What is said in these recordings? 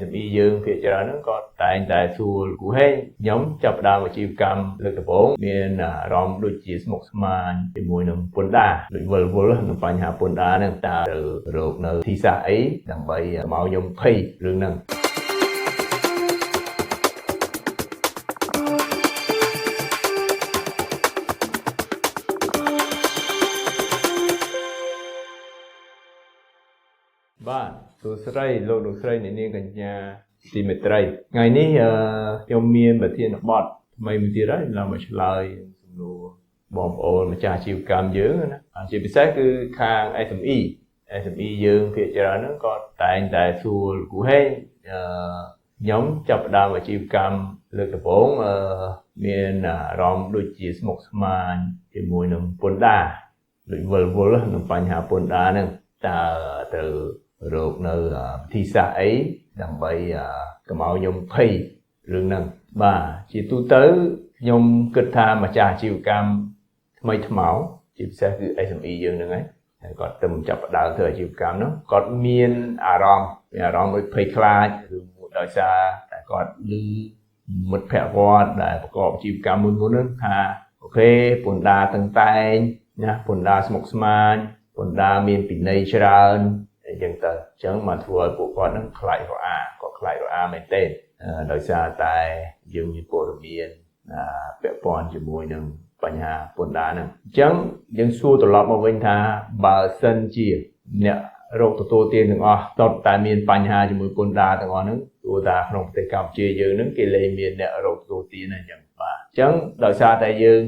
SME យើងភាគច្រើនហ្នឹងគាត់តែងតែសួរគូហេខ្ញុំចាប់ផ្ដើមអាជីវកម្មលើកដំបូងមានអារម្មណ៍ដូចជាស្មុគស្មាញជាមួយនឹងពន្ធដារដូចវល់នឹងបញ្ហាពន្ធដារហ្នឹងតើទៅរកនៅទីសាស្ត្រអីដើម្បីមកខ្ញុំភ័យរឿងហ្នឹងបាទសួស្តីលោកលោកស្រីអ្នកនាងកញ្ញាទីមេត្រីថ្ងៃនេះខ្ញុំមានប្រធានបទថ្មីមួយទៀតហើយឡើងមកឆ្លើយសំណួរបងប្អូនម្ចាស់អាជីវកម្មយើងណាជាពិសេសគឺខាង SME យើងភាគច្រើនហ្នឹងគាត់តែងតែសួរគូហេខ្ញុំចាប់ផ្ដើមអាជីវកម្មលើកដំបូងមានអារម្មណ៍ដូចជាស្មុគស្មាញជាមួយនឹងពន្ធដារដូចវល់នឹងបញ្ហាពន្ធដារហ្នឹងតើទៅរកនៅទីសាស្ត្រអីដើម្បីកុំឲ្យខ្ញុំភ័យរឿងហ្នឹងបាទជាទូទៅខ្ញុំគិតថាម្ចាស់អាជីវកម្មថ្មីថ្មោងជាពិសេសគឺ SME យើងហ្នឹងហើយគាត់ទៅចាប់ផ្ដើមធ្វើអាជីវកម្មហ្នឹងគាត់មានអារម្មណ៍ដូចភ័យខ្លាចឬដោយសារតែគាត់ឮមិត្តភក្តិគាត់ដែលប្រកបអាជីវកម្មមួយហ្នឹងថាអូខេពន្ធដារតឹងតែងណាពន្ធដារស្មុគស្មាញពន្ធដារមានពិន័យច្រើនអញ្ចឹងមកធ្វើឲ្យពួកគាត់នឹងខ្លាចរអាមែនទេដោយសារតែយើងមានព័ត៌មានពាក់ព័ន្ធជាមួយនឹងបញ្ហាពន្ធដារហ្នឹងអញ្ចឹងយើងសួរត្រឡប់មកវិញថាបើសិនជាអ្នករកទទួលទានទាំងអស់តតតែមានបញ្ហាជាមួយពន្ធដារទាំងអស់ហ្នឹងទោះថាក្នុងប្រទេសកម្ពុជាយើងហ្នឹងគេលែងមានអ្នករកទទួលទានអញ្ចឹងបាទអញ្ចឹងដោយសារតែយើង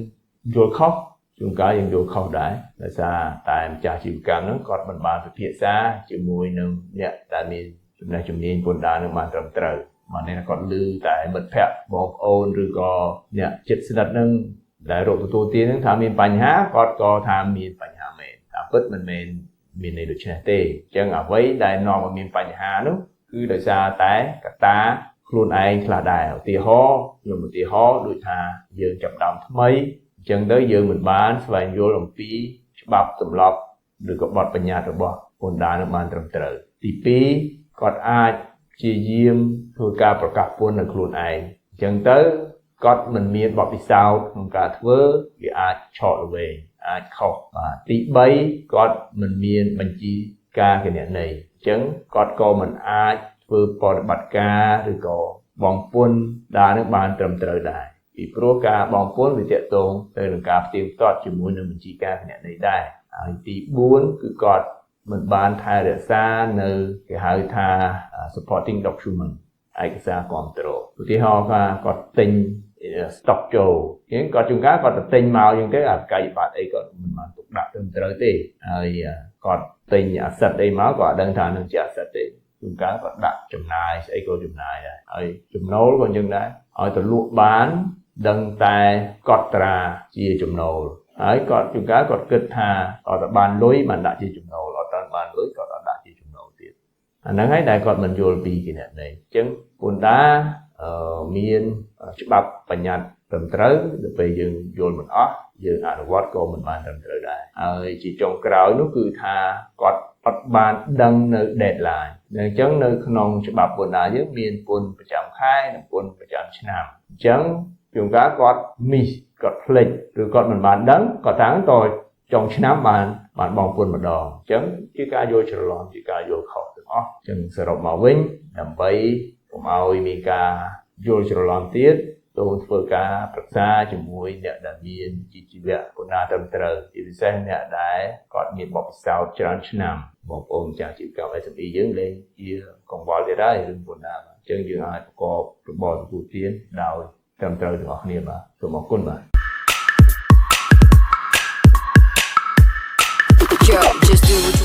យល់ខុសជួនកាលយើងយល់ខុសដែរដោយសារតែម្ចាស់អាជីវកម្មហ្នឹងគាត់មិនបានពិភាក្សាជាមួយនឹងអ្នកដែលមានចំណេះជំនាញពន្ធដារនឹងបានត្រឹមត្រូវមកនេះគាត់ឮតែមិត្តភក្តិបងប្អូនឬក៏អ្នកជិតស្និទ្ធហ្នឹងដែលរកទទួលទានហ្នឹងថាមានបញ្ហាគាត់ក៏ថាមានបញ្ហាមែនតែពិតមិនមែនមានន័យដូច្នេះទេអញ្ចឹងអ្វីដែលនាំឲ្យមានបញ្ហានោះគឺដោយសារតែកត្តាខ្លួនឯងខ្លះដែរឧទាហរណ៍ដូចថាយើងចាប់ដើមថ្មីអញ្ចឹងទៅយើងមិនបានស្វែងយល់អំពីច្បាប់ទម្លាប់ឬក៏បទបញ្ញត្តិរបស់ពន្ធដារនឹងបានត្រឹមត្រូវទី2គាត់អាចព្យាយាមធ្វើការប្រកាសពន្ធនៅខ្លួនឯងអញ្ចឹងទៅគាត់មិនមានបទពិសោធន៍ក្នុងការធ្វើវាអាចឆក់ល្វែងអាចខុសបាទទី3គាត់មិនមានបញ្ជីការគណនេយ្យអញ្ចឹងគាត់ក៏មិនអាចធ្វើបប្រតិបត្តិការឬក៏បង់ពន្ធដារនឹងបានត្រឹមត្រូវដែរពីព្រោះការបង់ពន្ធវាទាក់ទងទៅនឹងការផ្ទៀងផ្ទាត់ជាមួយនឹងបញ្ជីការគណនេយ្យដែរហើយទី4គឺគាត់មិនបានថែរក្សានៅគេហៅថា supporting document ឯកសារគាំទ្រឧទាហរណ៍ថាគាត់ទិញ stock ចូលអញ្ចឹងគាត់ជួនកាលគាត់ទៅទិញមកអញ្ចឹងទៅអាកាយប័ត្រអីគាត់មិនបានទុកដាក់ត្រឹមត្រូវទេហើយគាត់ទិញ asset អីមកគាត់អត់ដឹងថានឹងជា asset ទេជួនកាលគាត់ដាក់ចំណាយស្អីក៏ចំណាយដែរហើយចំណូលក៏អញ្ចឹងដែរឲ្យទៅលក់បានដឹងតែកត់ត្រាជាចំណូលហើយគាត់ជួនកាលគាត់គិតថាគាត់ទៅបានលុយបានដាក់ជាចំណូលអត់បានលុយគាត់អត់ដាក់ជាចំណូលទៀតអាហ្នឹងហើយដែលគាត់មិនយល់ពីគណនេយ្យអញ្ចឹងពន្ធដារមានច្បាប់បញ្ញត្តិត្រឹមត្រូវដល់ពេលយើងយល់មិនអស់យើងអនុវត្តក៏មិនបានត្រឹមត្រូវដែរហើយជាចុងក្រោយនោះគឺថាគាត់អត់បានដឹងនៅ deadline អញ្ចឹងនៅក្នុងច្បាប់ពន្ធដារយើងមានពន្ធប្រចាំខែនិងពន្ធប្រចាំឆ្នាំអញ្ចឹងជួនកាលគាត់ miss គាត់ភ្លេចឬគាត់មិនបានដឹងគាត់តាំងតចុងឆ្នាំបានបង់ពន្ធម្ដងអញ្ចឹងជាការយល់ច្រឡំជាការយល់ខុសទាំងអស់អញ្ចឹងសរុបមកវិញដើម្បីកុំឲ្យមានការយល់ច្រឡំទៀតសូមធ្វើការប្រឹក្សាជាមួយអ្នកដែលមានជីវៈពន្ធដារត្រឹមត្រូវជាពិសេសអ្នកដែលគាត់មានបទពិសោធន៍ច្រើនឆ្នាំបងប្អូនចាស់ជីវកម្ម SME យើងលែងជាកង្វល់ទៀតហើយរឿងពន្ធដារអញ្ចឹងយើងអាចប្រកបរបរទទួលទានដោយត្រឹមត្រូវទាំងអស់គ្នាបាទសូមអរគុណបាទ Just do what